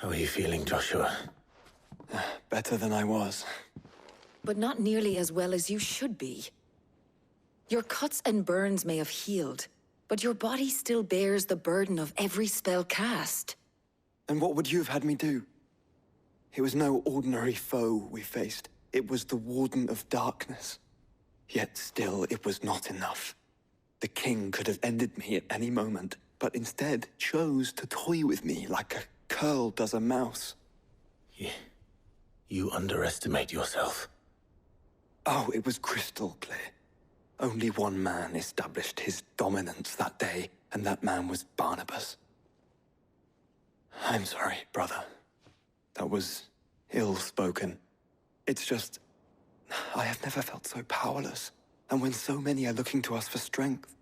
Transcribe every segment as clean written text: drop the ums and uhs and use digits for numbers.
How are you feeling, Joshua? Better than I was. But not nearly as well as you should be. Your cuts and burns may have healed, but your body still bears the burden of every spell cast. And what would you have had me do? It was no ordinary foe we faced. It was the Warden of Darkness. Yet still, it was not enough. The king could have ended me at any moment, but instead chose to toy with me like a curl does a mouse. You underestimate yourself. Oh, it was crystal clear. Only one man established his dominance that day, and that man was Barnabas. I'm sorry, brother. That was ill-spoken. It's just, I have never felt so powerless. And when so many are looking to us for strength,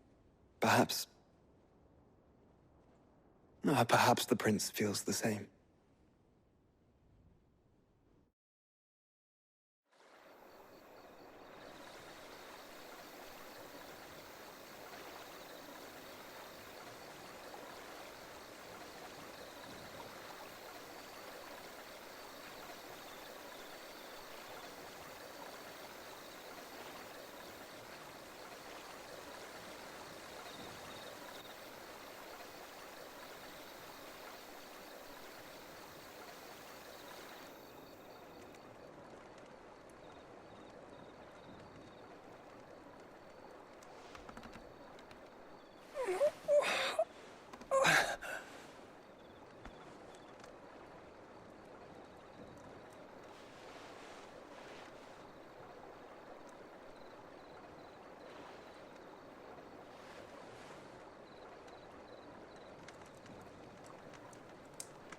perhaps the prince feels the same.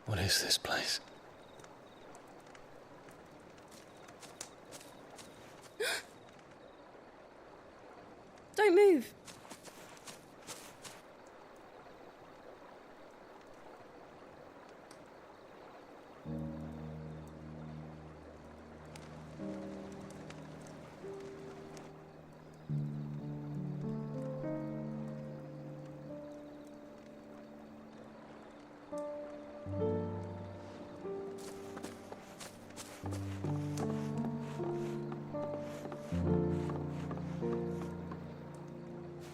What is this place? Don't move.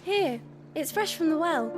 Here, it's fresh from the well.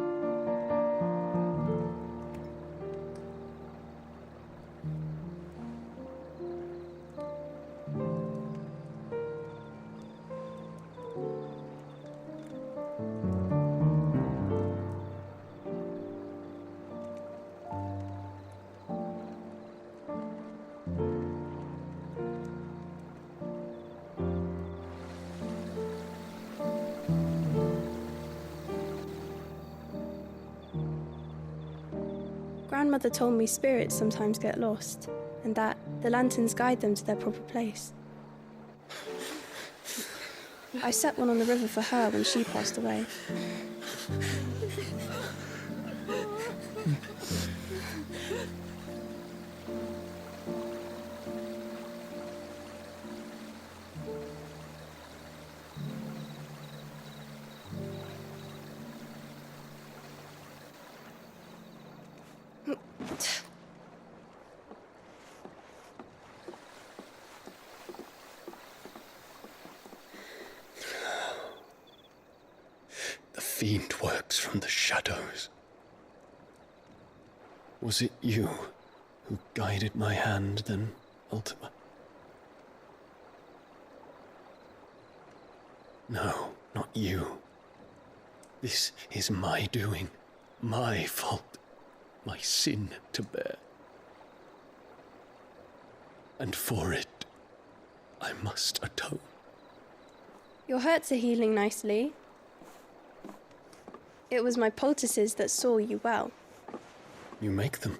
Grandmother told me spirits sometimes get lost, and that the lanterns guide them to their proper place. I set one on the river for her when she passed away. The fiend works from the shadows. Was it you who guided my hand then, Ultima? No, not you. This is my doing, my fault, my sin to bear. And for it, I must atone. Your hurts are healing nicely. It was my poultices that saw you well. You make them?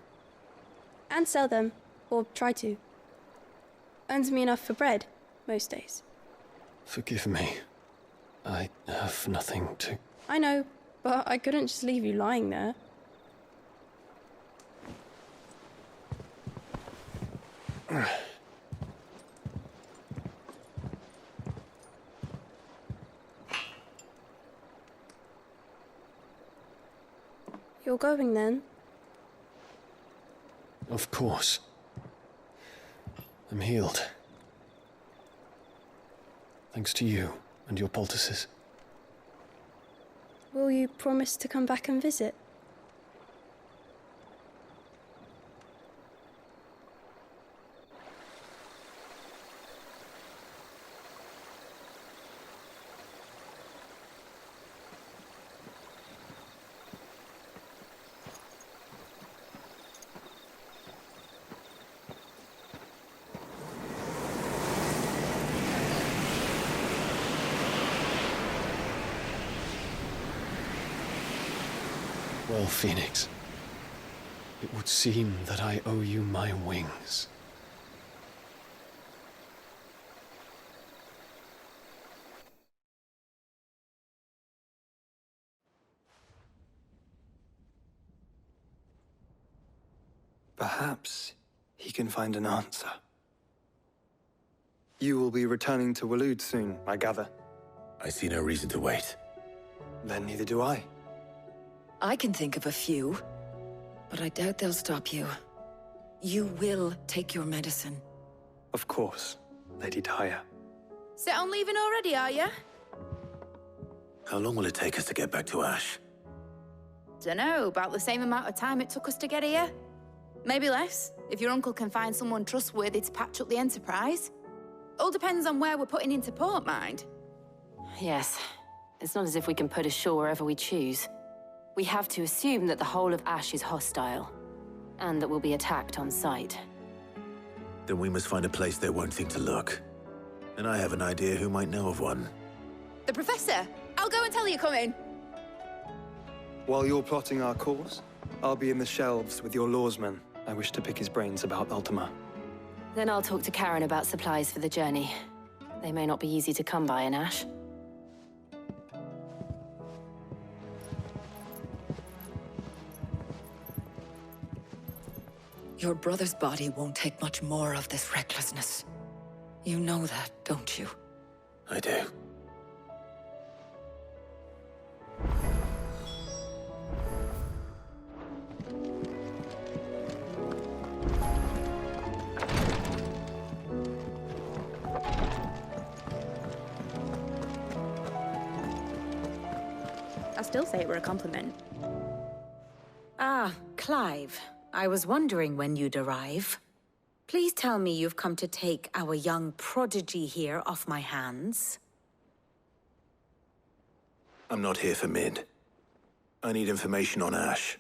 And sell them, or try to. Earns me enough for bread, most days. Forgive me. I have nothing to... I know, but I couldn't just leave you lying there. You're going then? Of course. I'm healed. Thanks to you and your poultices. Will you promise to come back and visit? Well, Phoenix, it would seem that I owe you my wings. Perhaps he can find an answer. You will be returning to Waloed soon, I gather. I see no reason to wait. Then neither do I. I can think of a few, but I doubt they'll stop you. You will take your medicine. Of course, Lady Daya. Set on leaving already, are you? How long will it take us to get back to Ash? Dunno, about the same amount of time it took us to get here. Maybe less, if your uncle can find someone trustworthy to patch up the Enterprise. All depends on where we're putting into port, mind. Yes. It's not as if we can put ashore wherever we choose. We have to assume that the whole of Ash is hostile, and that we'll be attacked on sight. Then we must find a place they won't think to look. And I have an idea who might know of one. The Professor! I'll go and tell you come in. While you're plotting our course, I'll be in the shelves with your lawsman. I wish to pick his brains about Ultima. Then I'll talk to Karen about supplies for the journey. They may not be easy to come by in Ash. Your brother's body won't take much more of this recklessness. You know that, don't you? I do. I still say it were a compliment. Ah, Clive. I was wondering when you'd arrive. Please tell me you've come to take our young prodigy here off my hands. I'm not here for Mid. I need information on Ash.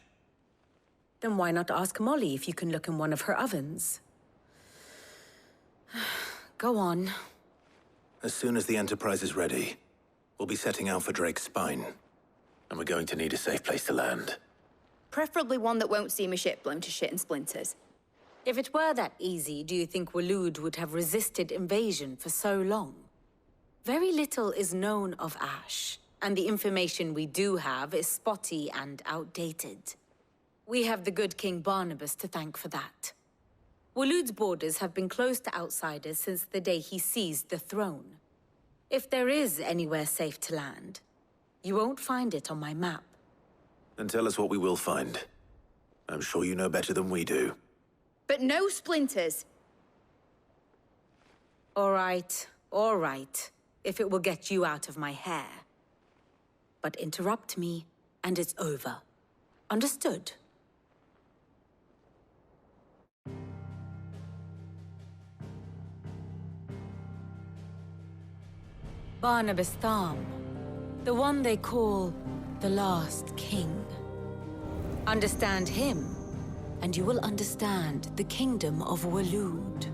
Then why not ask Molly if you can look in one of her ovens? Go on. As soon as the Enterprise is ready, we'll be setting out for Drake's Spine. And we're going to need a safe place to land. Preferably one that won't see my ship blown to shit and splinters. If it were that easy, do you think Waloed would have resisted invasion for so long? Very little is known of Ash, and the information we do have is spotty and outdated. We have the good King Barnabas to thank for that. Waloed's borders have been closed to outsiders since the day he seized the throne. If there is anywhere safe to land, you won't find it on my map. Then tell us what we will find. I'm sure you know better than we do. But no splinters. All right, if it will get you out of my hair. But interrupt me, and it's over. Understood? Barnabas Tharm, the one they call the Last King. Understand him, and you will understand the kingdom of Waloed.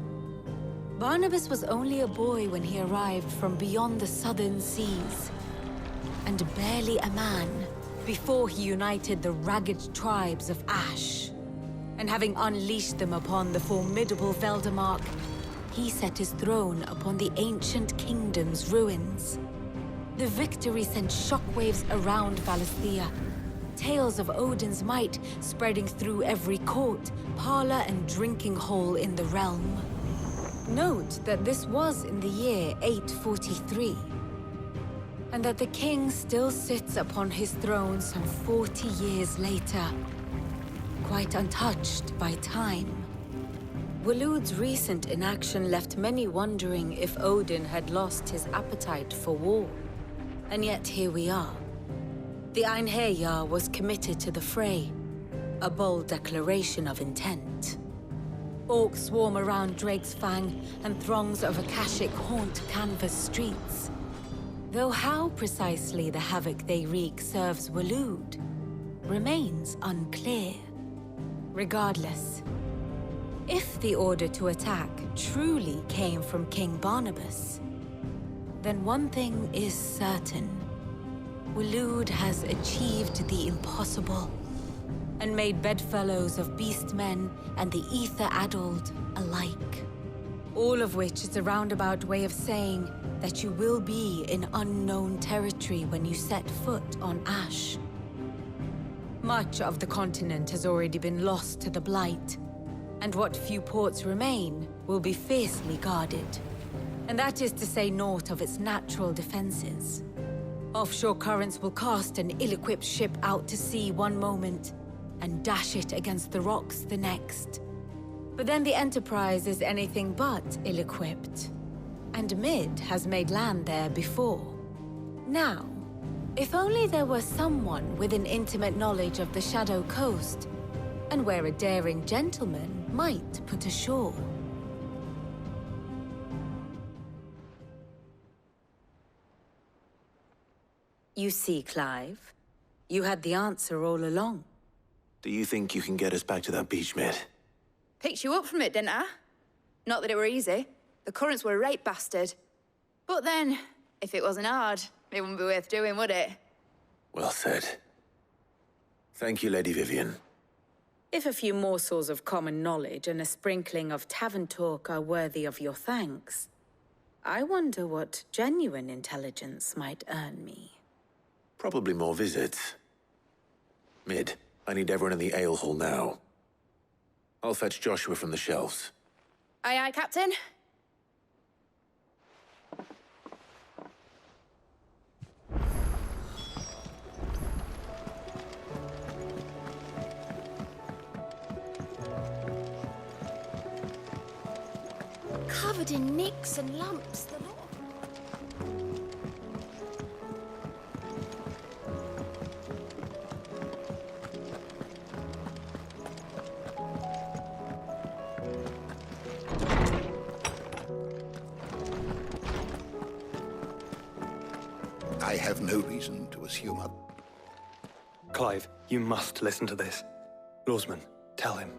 Barnabas was only a boy when he arrived from beyond the southern seas, and barely a man before he united the ragged tribes of Ash. And having unleashed them upon the formidable Veldamark, he set his throne upon the ancient kingdom's ruins. The victory sent shockwaves around Valisthea, tales of Odin's might spreading through every court, parlor, and drinking hole in the realm. Note that this was in the year 843, and that the king still sits upon his throne some 40 years later, quite untouched by time. Waloed's recent inaction left many wondering if Odin had lost his appetite for war. And yet here we are. The Einherjar was committed to the fray, a bold declaration of intent. Orcs swarm around Drake's Fang, and throngs of Akashic haunt canvas streets. Though how precisely the havoc they wreak serves Waloed remains unclear. Regardless, if the order to attack truly came from King Barnabas, then one thing is certain. Waloed has achieved the impossible, and made bedfellows of beastmen and the ether-addled alike. All of which is a roundabout way of saying that you will be in unknown territory when you set foot on Ash. Much of the continent has already been lost to the Blight, and what few ports remain will be fiercely guarded. And that is to say naught of its natural defenses. Offshore currents will cast an ill-equipped ship out to sea one moment, and dash it against the rocks the next. But then the Enterprise is anything but ill-equipped. And Mid has made land there before. Now, if only there were someone with an intimate knowledge of the Shadow Coast, and where a daring gentleman might put ashore. You see, Clive, you had the answer all along. Do you think you can get us back to that beach, Mid? Picked you up from it, didn't I? Not that it were easy. The currents were a right bastard. But then, if it wasn't hard, it wouldn't be worth doing, would it? Well said. Thank you, Lady Vivian. If a few morsels of common knowledge and a sprinkling of tavern talk are worthy of your thanks, I wonder what genuine intelligence might earn me. Probably more visits. Mid, I need everyone in the ale hall now. I'll fetch Joshua from the shelves. Aye, aye, Captain. Covered in nicks and lumps, the lot. I have no reason to assume a... Clive, you must listen to this. Lawsman, tell him.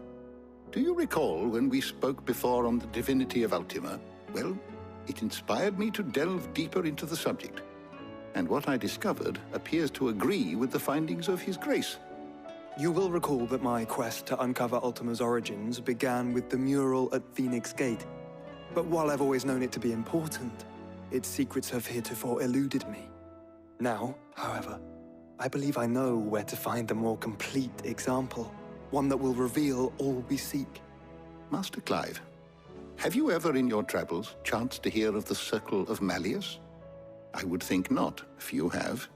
Do you recall when we spoke before on the divinity of Ultima? Well, it inspired me to delve deeper into the subject. And what I discovered appears to agree with the findings of His Grace. You will recall that my quest to uncover Ultima's origins began with the mural at Phoenix Gate. But while I've always known it to be important, its secrets have heretofore eluded me. Now, however, I believe I know where to find the more complete example. One that will reveal all we seek. Master Clive, have you ever in your travels chanced to hear of the Circle of Malleus? I would think not, few have.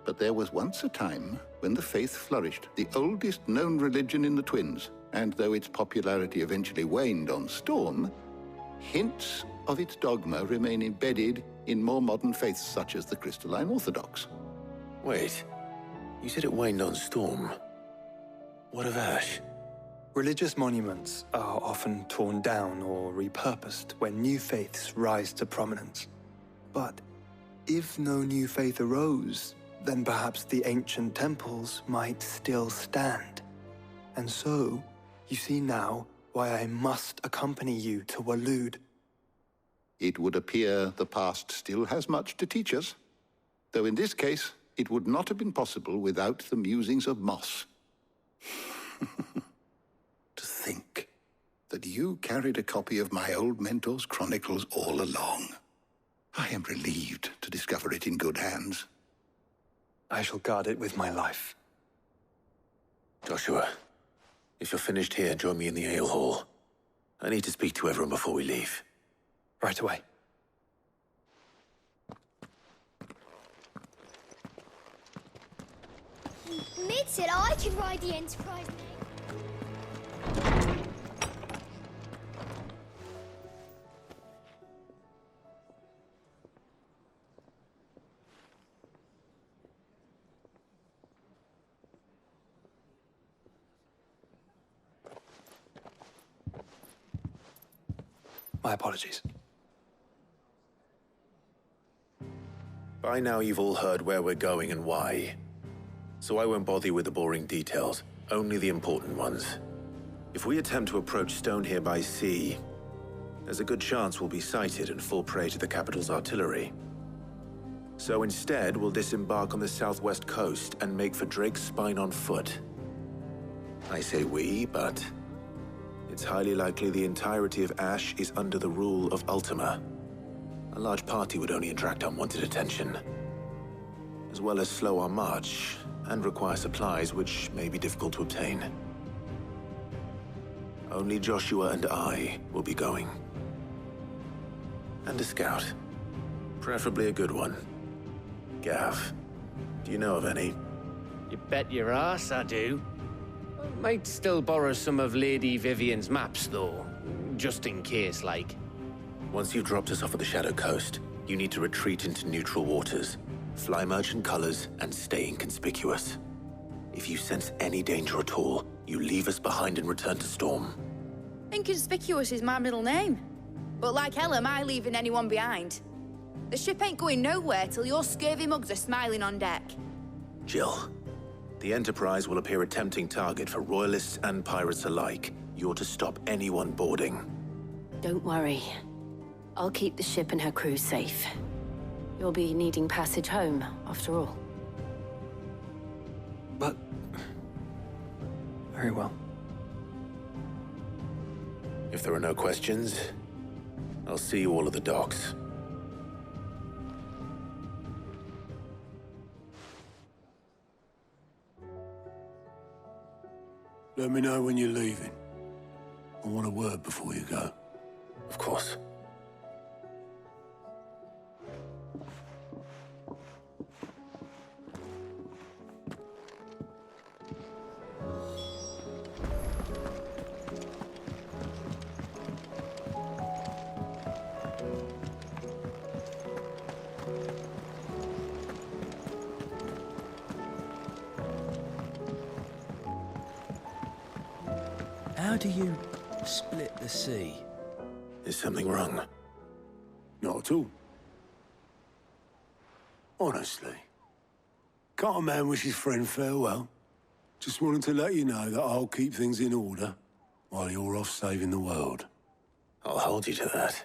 But there was once a time when the faith flourished, the oldest known religion in the Twins, and though its popularity eventually waned on Storm, hints of its dogma remain embedded in more modern faiths such as the Crystalline Orthodox. Wait, you said it waned on Storm. What of Ash? Religious monuments are often torn down or repurposed when new faiths rise to prominence. But if no new faith arose, then perhaps the ancient temples might still stand. And so, you see now why I must accompany you to Waloed. It would appear the past still has much to teach us, though in this case, it would not have been possible without the musings of Moss. To think that you carried a copy of my old mentor's chronicles all along. I am relieved to discover it in good hands. I shall guard it with my life. Joshua, if you're finished here, join me in the ale hall. I need to speak to everyone before we leave. Right away. Mid said I could ride the Enterprise, mate. My apologies. By now you've all heard where we're going and why. So I won't bother you with the boring details, only the important ones. If we attempt to approach Stone here by sea, there's a good chance we'll be sighted and fall prey to the capital's artillery. So instead, we'll disembark on the southwest coast and make for Drake's Spine on foot. I say we, but it's highly likely the entirety of Ash is under the rule of Ultima. A large party would only attract unwanted attention, as well as slow our march and require supplies which may be difficult to obtain. Only Joshua and I will be going. And a scout. Preferably a good one. Gav, do you know of any? You bet your ass I do. Might still borrow some of Lady Vivian's maps, though. Just in case, like. Once you've dropped us off at the Shadow Coast, you need to retreat into neutral waters, fly merchant colors, and stay inconspicuous. If you sense any danger at all, you leave us behind and return to Storm. Inconspicuous is my middle name. But like hell am I leaving anyone behind. The ship ain't going nowhere till your scurvy mugs are smiling on deck. Jill, the Enterprise will appear a tempting target for royalists and pirates alike. You're to stop anyone boarding. Don't worry. I'll keep the ship and her crew safe. You'll be needing passage home, after all. But... very well. If there are no questions, I'll see you all at the docks. Let me know when you're leaving. I want a word before you go. Of course. How do you split the sea? Is something wrong? Not at all. Honestly. Can't a man wish his friend farewell? Just wanted to let you know that I'll keep things in order while you're off saving the world. I'll hold you to that.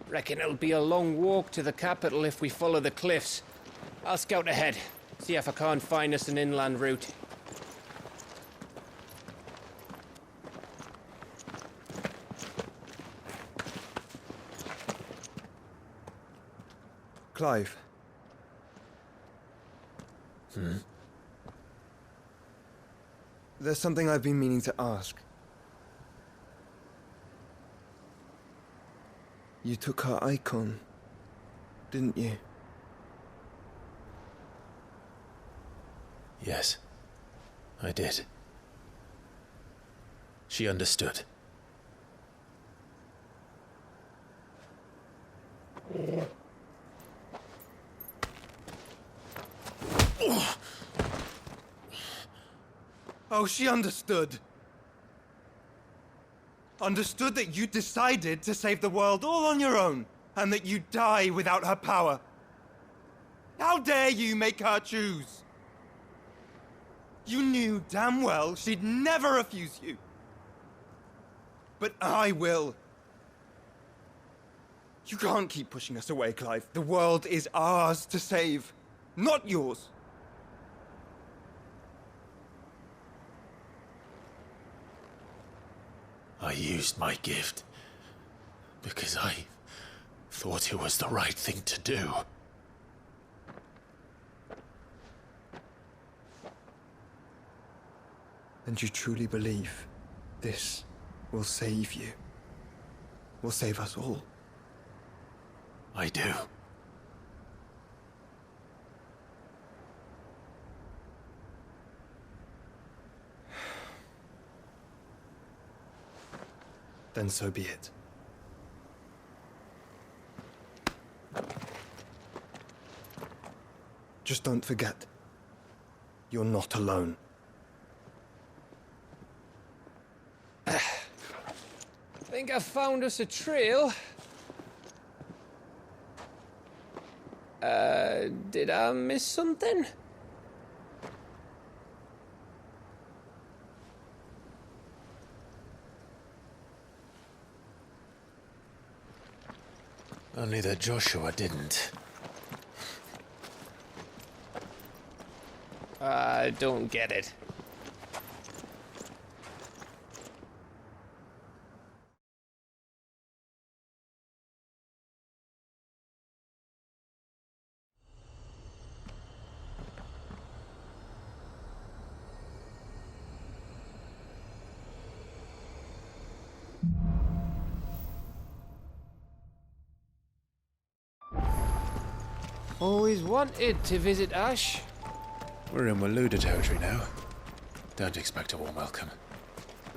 Reckon it'll be a long walk to the capital if we follow the cliffs. I'll scout ahead, see if I can't find us an inland route. Clive. There's something I've been meaning to ask. You took her Eikon, didn't you? Yes, I did. She understood. Oh, she understood. Understood that you decided to save the world all on your own, and that you'd die without her power. How dare you make her choose? You knew damn well she'd never refuse you. But I will. You can't keep pushing us away, Clive. The world is ours to save, not yours. I used my gift because I Thought it was the right thing to do. And you truly believe this will save you? Will save us all? I do. Then so be it. Just don't forget, you're not alone. Think I found us a trail. Did I miss something? Only that Joshua didn't. I don't get it. Always wanted to visit Ash. We're in Waluda territory now. Don't expect a warm welcome.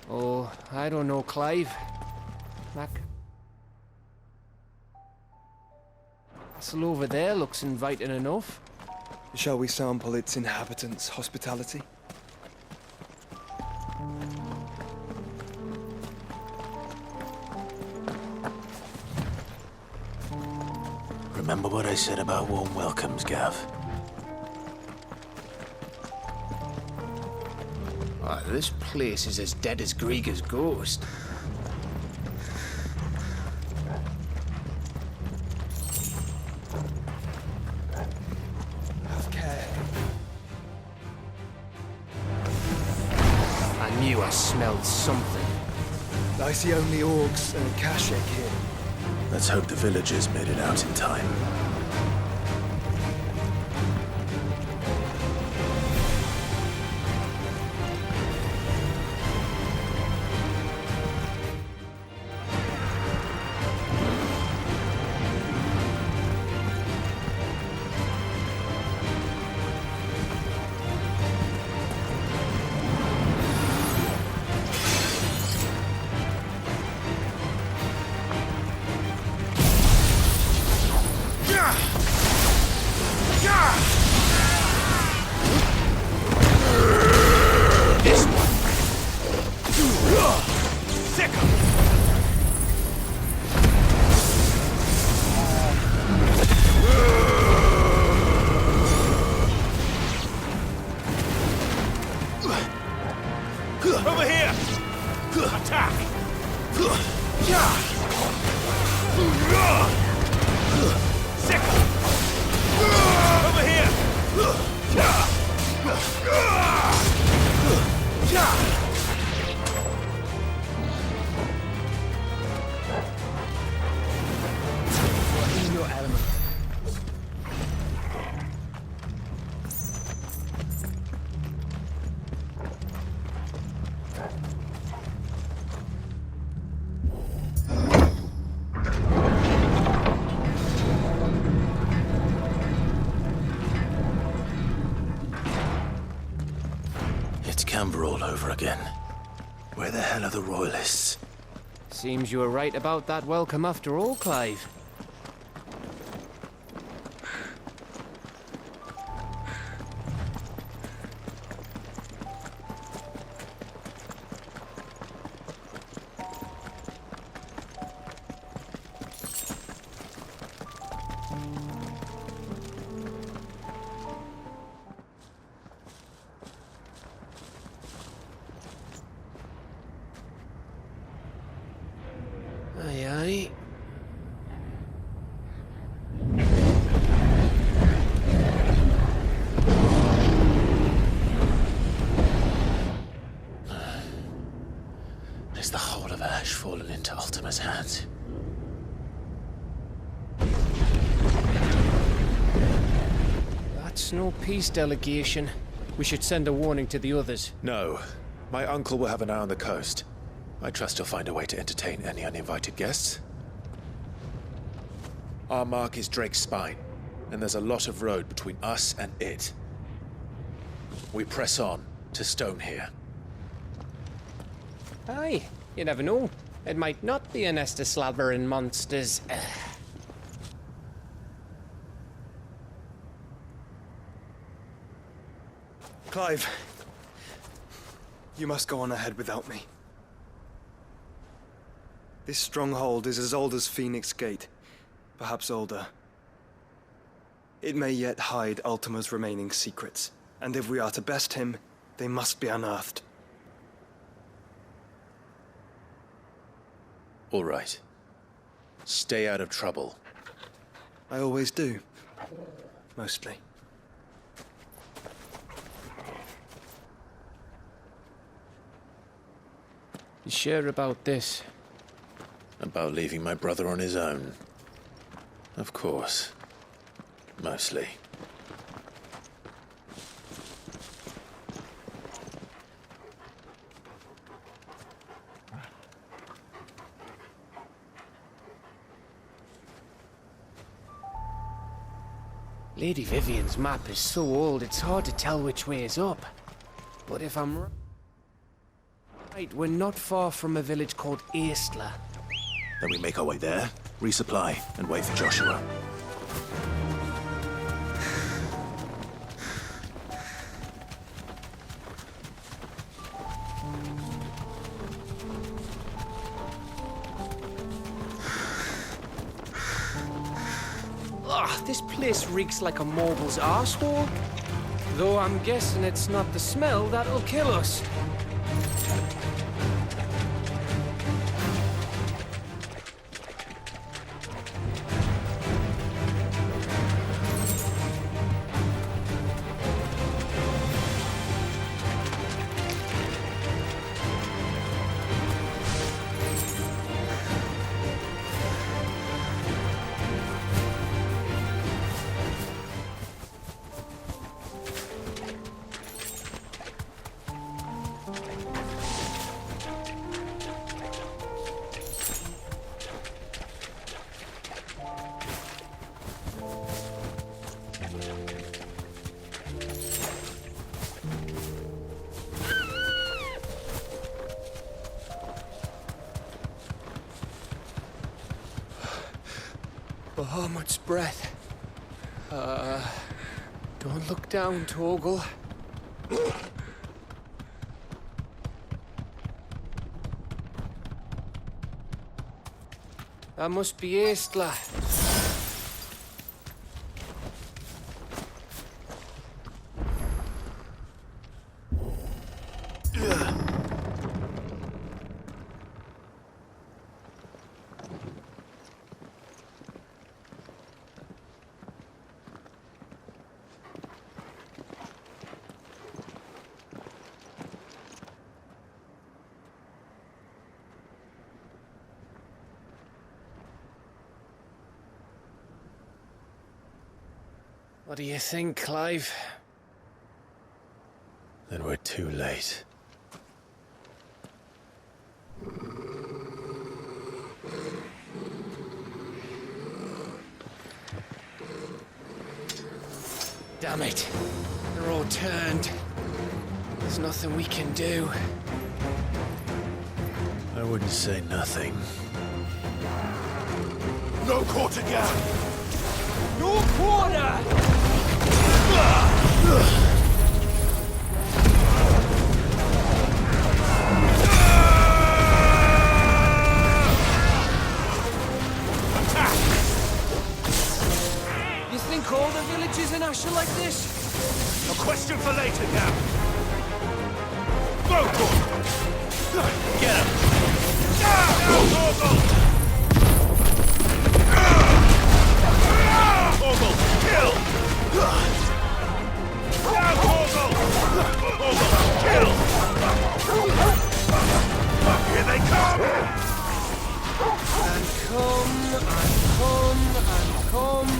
Oh, I don't know, Clive. Castle over there looks inviting enough. Shall we sample its inhabitants' hospitality? Remember what I said about warm welcomes, Gav? Oh, this place is as dead as Greagor's ghost. Have care. I knew I smelled something. I see only orcs and a Kashek here. Let's hope the villagers made it out in time. Over here! Attack! Sickle! Over here! In your element. It's Canberra all over again. Where the hell are the royalists? Seems you were right about that welcome after all, Clive. Aye, aye. Is the whole of Ash fallen into Ultima's hands? That's no peace delegation. We should send a warning to the others. No. My uncle will have an eye on the coast. I trust he'll find a way to entertain any uninvited guests. Our mark is Drake's Spine, and there's a lot of road between us and it. We press on to Stone here. Aye, you never know. It might not be a nest of slathering monsters. Clive, you must go on ahead without me. This stronghold is as old as Phoenix Gate, perhaps older. It may yet hide Ultima's remaining secrets, and if we are to best him, they must be unearthed. All right. Stay out of trouble. I always do. Mostly. You sure about this? About leaving my brother on his own? Of course. Mostly. Lady Vivian's map is so old, it's hard to tell which way is up. But if I'm right, we're not far from a village called Aestla. Then we make our way there, resupply, and wait for Joshua. This place reeks like a moguls arsehole. Though I'm guessing it's not the smell that'll kill us. Bahamut's breath. Don't look down, Torgal. That must be Aestla. What do you think, Clive? Then we're too late. Damn it. They're all turned. There's nothing we can do. I wouldn't say nothing. No quarter gap! No quarter! You think all the villages in Ash are like this? A question for later, Cap. Go, Torgal! Get him! Torgal! Torgal, kill! Now, Torgal! Torgal, kill! Here they come! And come, and come, and come.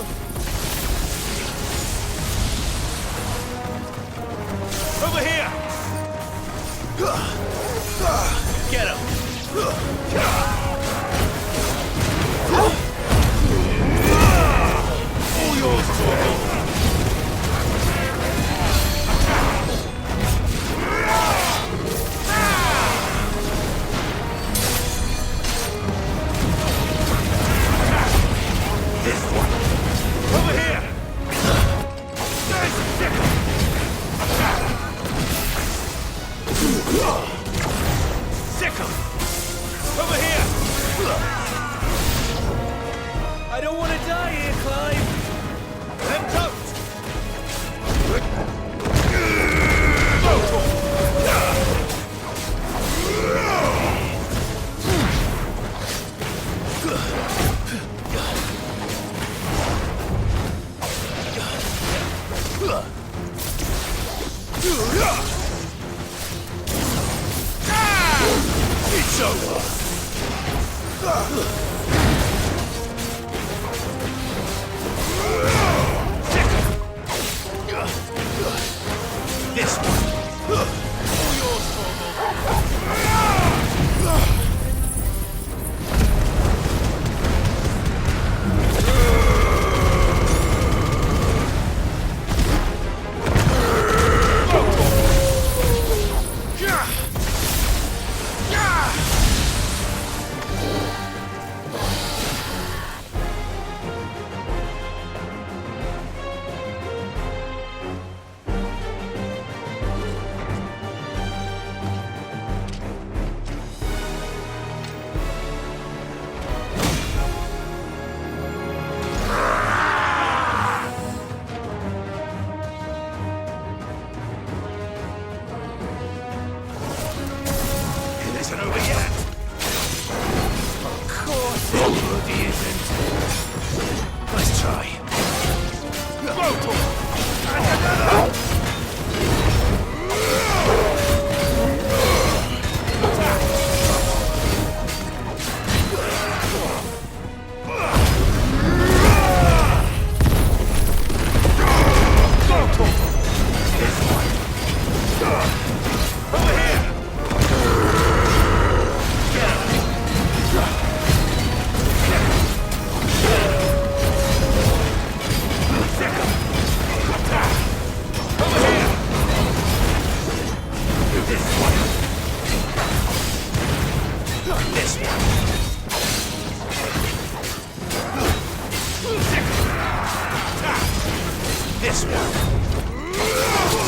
I don't want to die here, Clive! Then don't! It's over! This one! All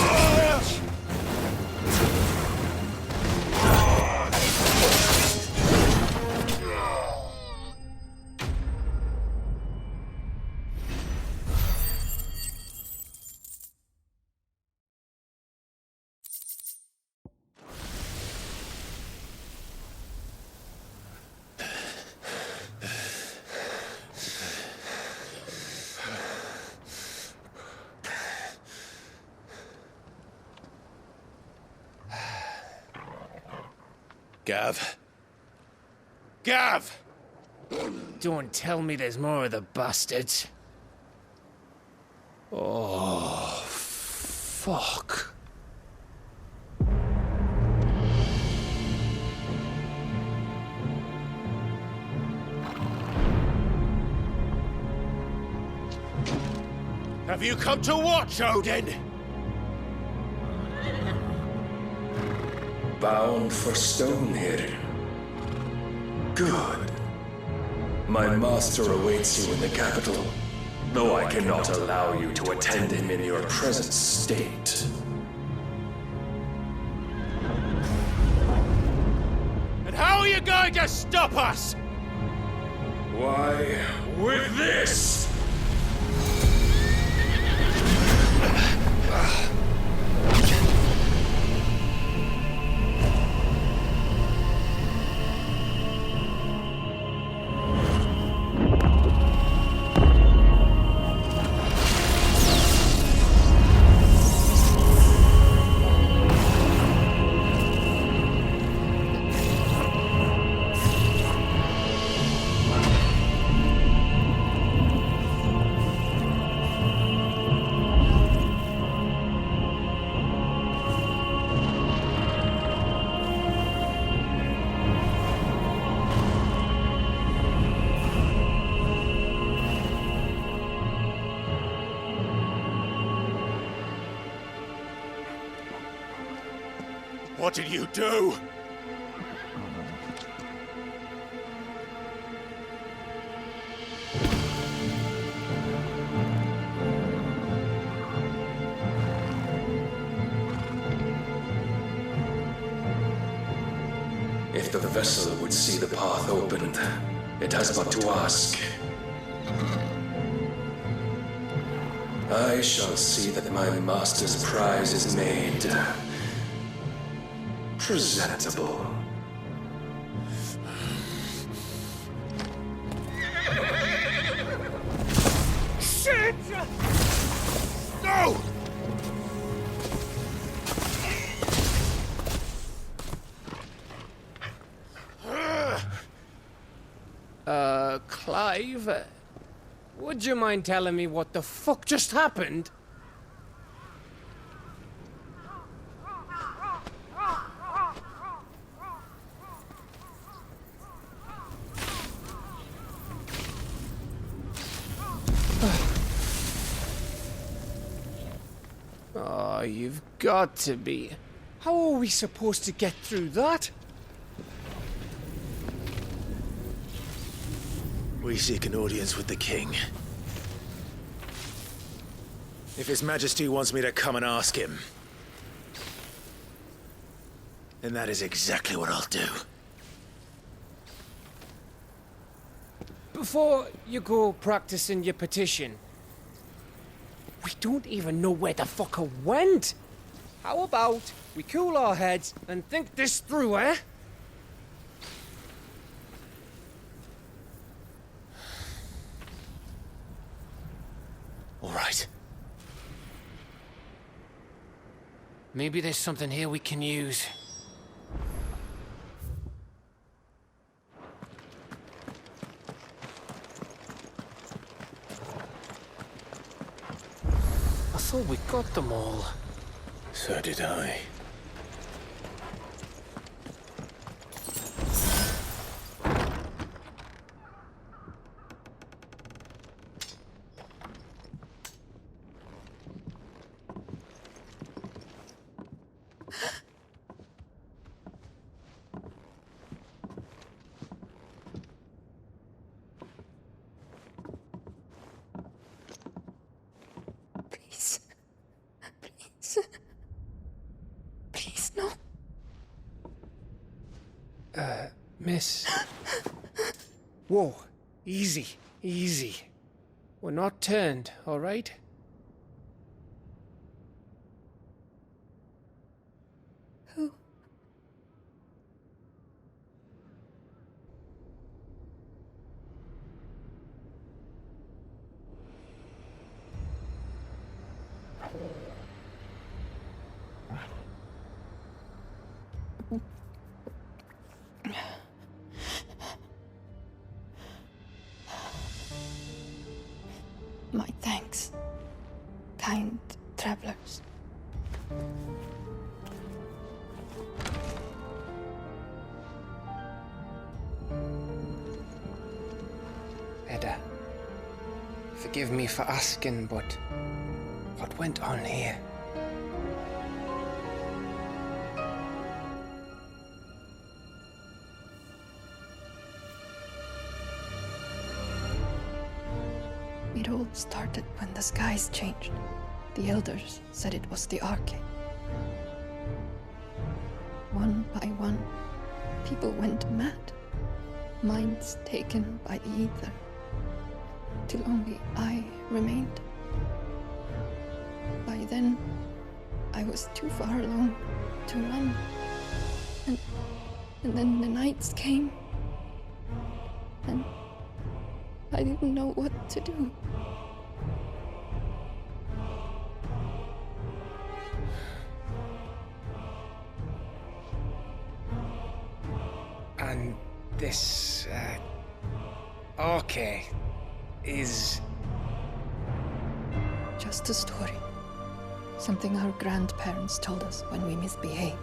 yours, Gav? Gav! Don't tell me there's more of the bastards. Oh, fuck. Have you come to watch, Odin? Bound for stone here. Good. My master awaits you in the capital, though I cannot allow you to attend him in your present state. And how are you going to stop us? Why, with this! What did you do? If the vessel would see the path opened, it has but to ask. I shall see that my master's prize is made presentable. Shit! No! Clive, would you mind telling me what the fuck just happened? Oh, you've got to be. How are we supposed to get through that? We seek an audience with the king. If His Majesty wants me to come and ask him, then that is exactly what I'll do. Before you go practicing your petition, we don't even know where the fucker went. How about we cool our heads and think this through, eh? All right. Maybe there's something here we can use. I thought we got them all. So did I. Please, no. Miss. Whoa, easy, easy. We're not turned, all right? Who? My thanks, kind travelers. Edda, forgive me for asking, but what went on here? It all started when the skies changed. The elders said it was the arcade. One by one, people went mad. Minds taken by the aether. Till only I remained. By then, I was too far along to run. And then the nights came. And I didn't know what to do. And this, arcade is... Just a story. Something our grandparents told us when we misbehaved.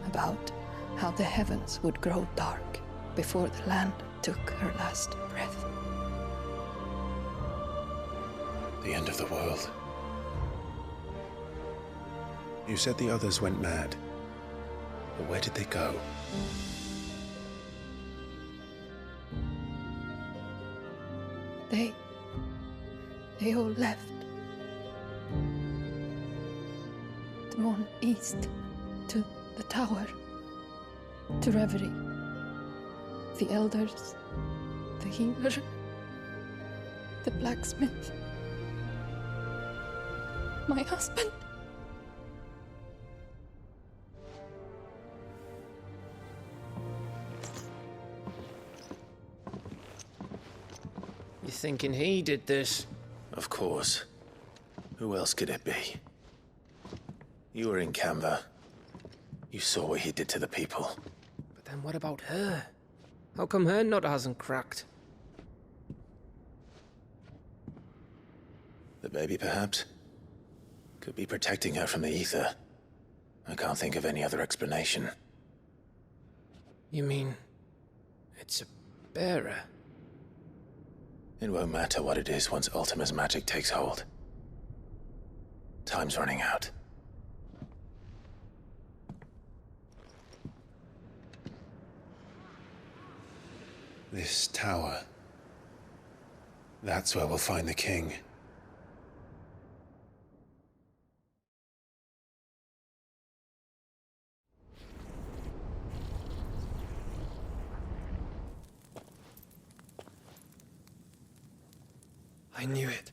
About how the heavens would grow dark before the land took her last breath. The end of the world. You said the others went mad. But where did they go? They all left. Drawn east to the tower, to reverie. The elders, the healer, The blacksmith. My husband. You thinking he did this? Of course. Who else could it be? You were in Canva. You saw what he did to the people. But then what about her? How come her nut hasn't cracked? The baby, perhaps? Could be protecting her from the aether. I can't think of any other explanation. You mean... it's a bearer? It won't matter what it is once Ultima's magic takes hold. Time's running out. This tower. That's where we'll find the king. I knew it.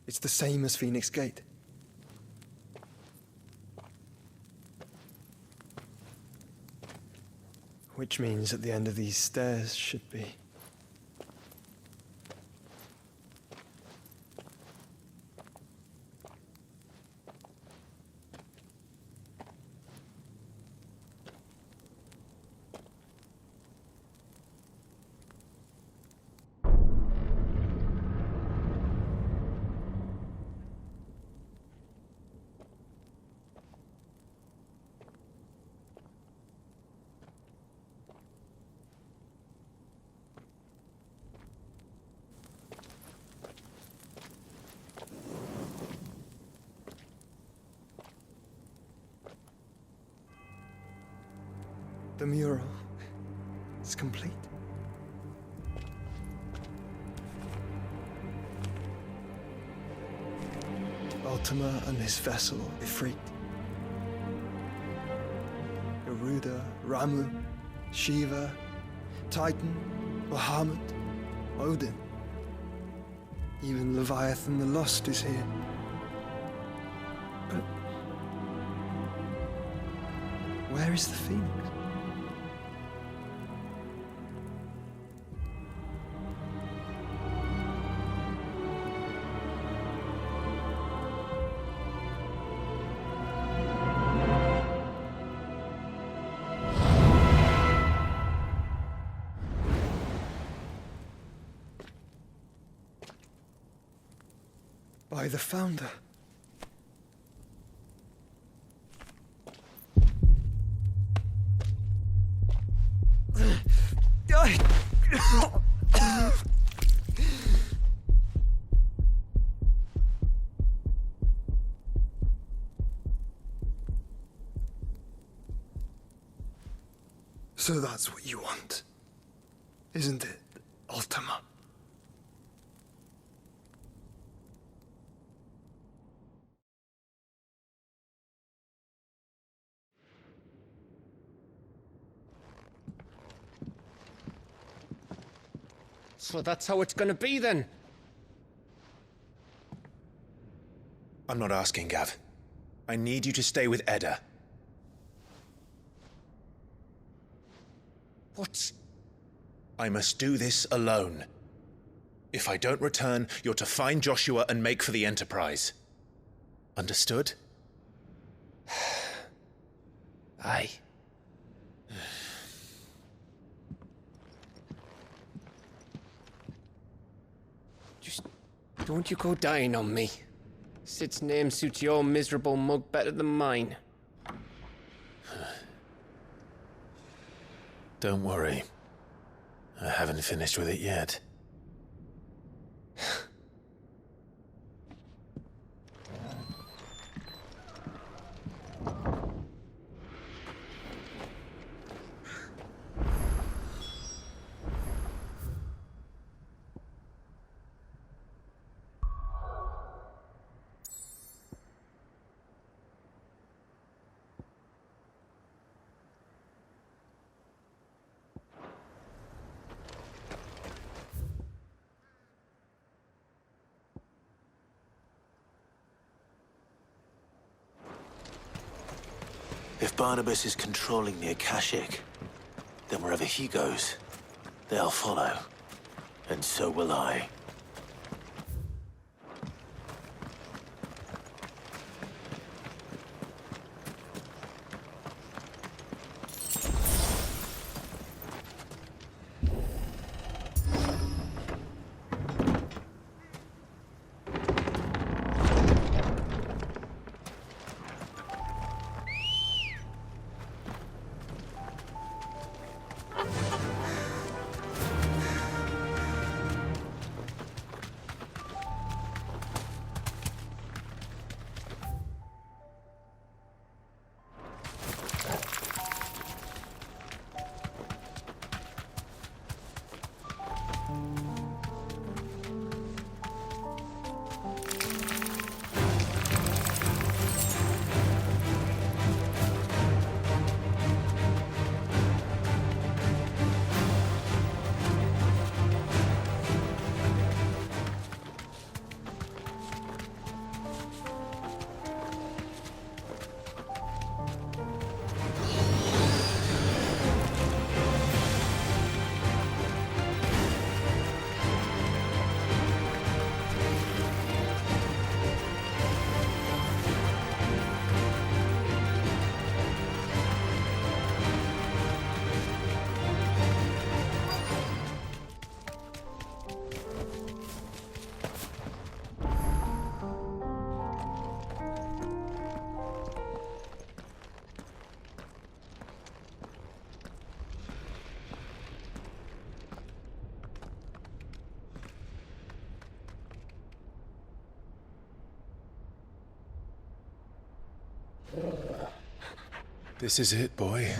It's the same as Phoenix Gate. Which means at the end of these stairs should be... The mural is complete. Ultima and his vessel, Ifrit. Garuda, Ramu, Shiva, Titan, Bahamut, Odin. Even Leviathan the Lost is here. But where is the Phoenix? By the Founder. So that's what you want, isn't it, Ultima? So that's how it's gonna be then? I'm not asking, Gav. I need you to stay with Edda. What? I must do this alone. If I don't return, you're to find Joshua and make for the Enterprise. Understood? Aye. Just don't you go dying on me. Sid's name suits your miserable mug better than mine. Don't worry. I haven't finished with it yet. If Barnabas is controlling the Akashic, then wherever he goes, they'll follow. And so will I. This is it, boy.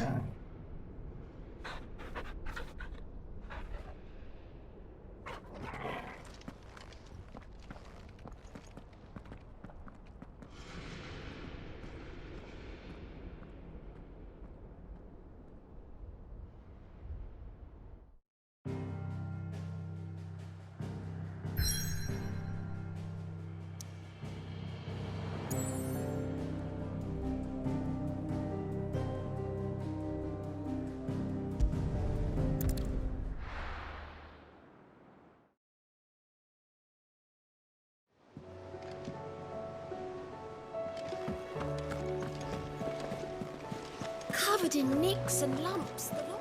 Covered in nicks and lumps. The lot.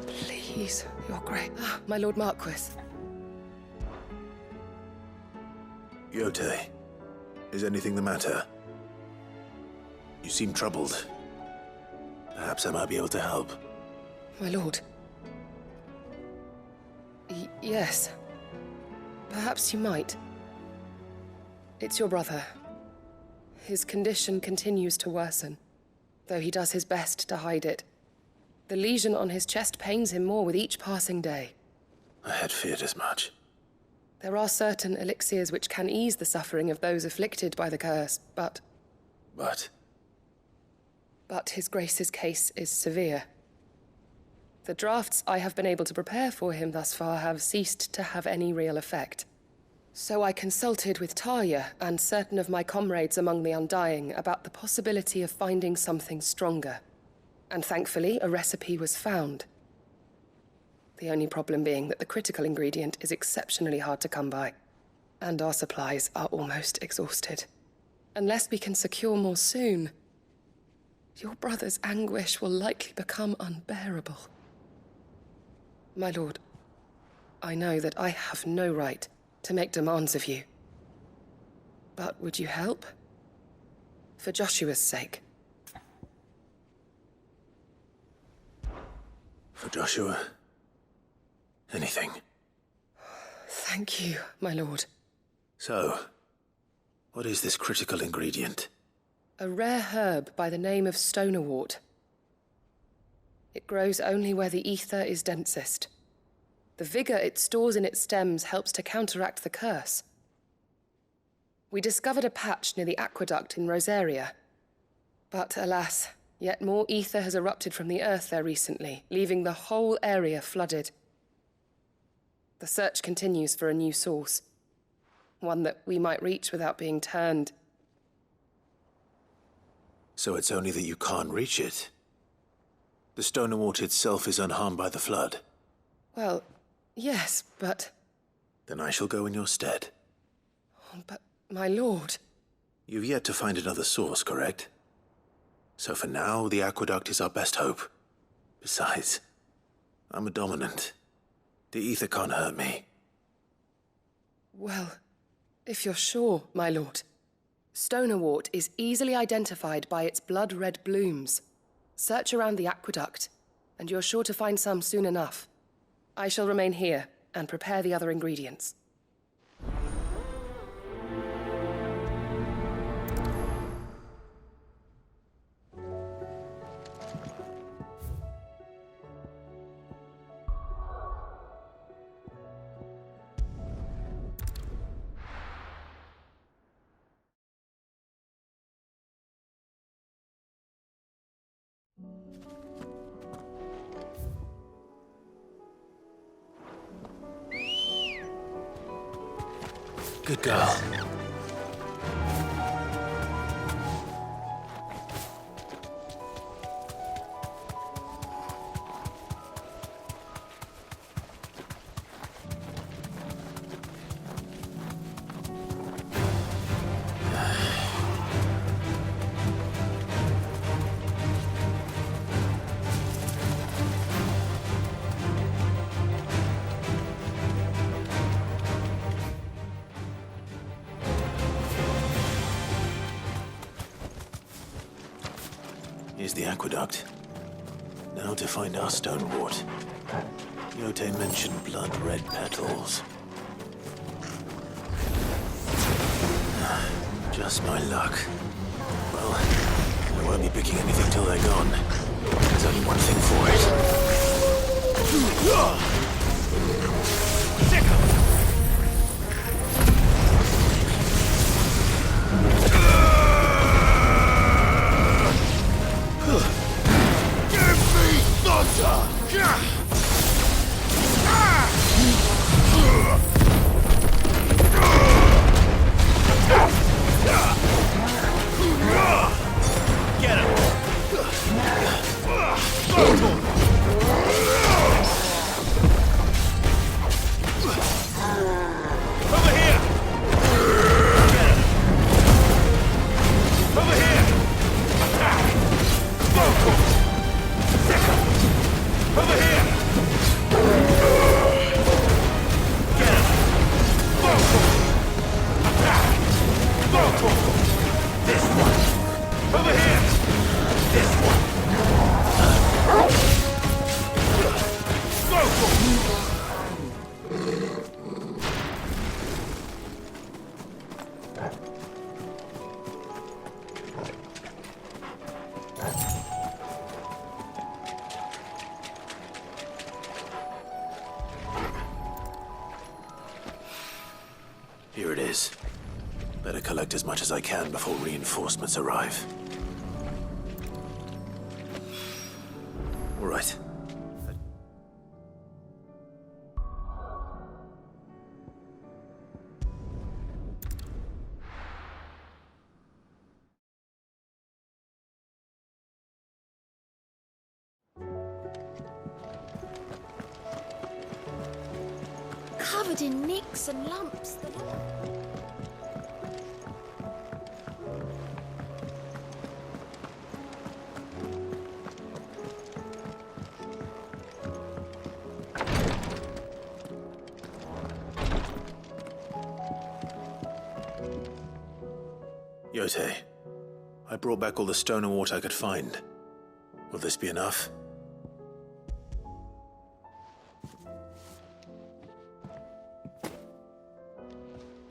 Please, your grace. My Lord Marquis. Yote, is anything the matter? You seem troubled. Perhaps I might be able to help. My lord. Yes. Perhaps you might. It's your brother. His condition continues to worsen, though he does his best to hide it. The lesion on his chest pains him more with each passing day. I had feared as much. There are certain elixirs which can ease the suffering of those afflicted by the curse, but... But His Grace's case is severe. The drafts I have been able to prepare for him thus far have ceased to have any real effect. So I consulted with Talia and certain of my comrades among the Undying about the possibility of finding something stronger. And thankfully, a recipe was found. The only problem being that the critical ingredient is exceptionally hard to come by, and our supplies are almost exhausted. Unless we can secure more soon, your brother's anguish will likely become unbearable. My lord, I know that I have no right to make demands of you. But would you help? For Joshua's sake. For Joshua, anything. Thank you, my lord. So, what is this critical ingredient? A rare herb by the name of stonerwort. It grows only where the aether is densest. The vigor it stores in its stems helps to counteract the curse. We discovered a patch near the aqueduct in Rosaria. But alas, yet more aether has erupted from the earth there recently, leaving the whole area flooded. The search continues for a new source. One that we might reach without being turned. So it's only that you can't reach it? The stone and water itself is unharmed by the flood? Well, yes, but... Then I shall go in your stead. But, my lord... You've yet to find another source, correct? So for now, the aqueduct is our best hope. Besides, I'm a dominant. The aether can't hurt me. Well, if you're sure, my lord. Stonewort is easily identified by its blood-red blooms. Search around the aqueduct, and you're sure to find some soon enough. I shall remain here and prepare the other ingredients. Good girl. Here's the aqueduct. Now to find our stonewort. Yote mentioned blood-red petals. Just my luck. Well, I won't be picking anything till they're gone. There's only one thing for Here it is. Better collect as much as I can before reinforcements arrive. All right. Covered in nicks and lumps. Yote, I brought back all the stone and water I could find. Will this be enough?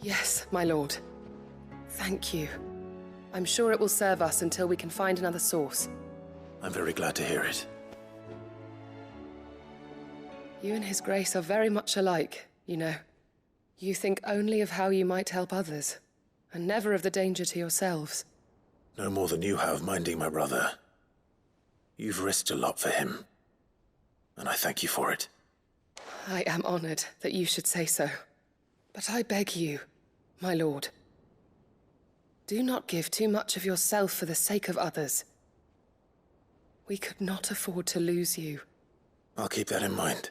Yes, my lord. Thank you. I'm sure it will serve us until we can find another source. I'm very glad to hear it. You and His Grace are very much alike, you know. You think only of how you might help others, and never of the danger to yourselves. No more than you have minding my brother. You've risked a lot for him, and I thank you for it. I am honored that you should say so. But I beg you, my lord, do not give too much of yourself for the sake of others. We could not afford to lose you. I'll keep that in mind.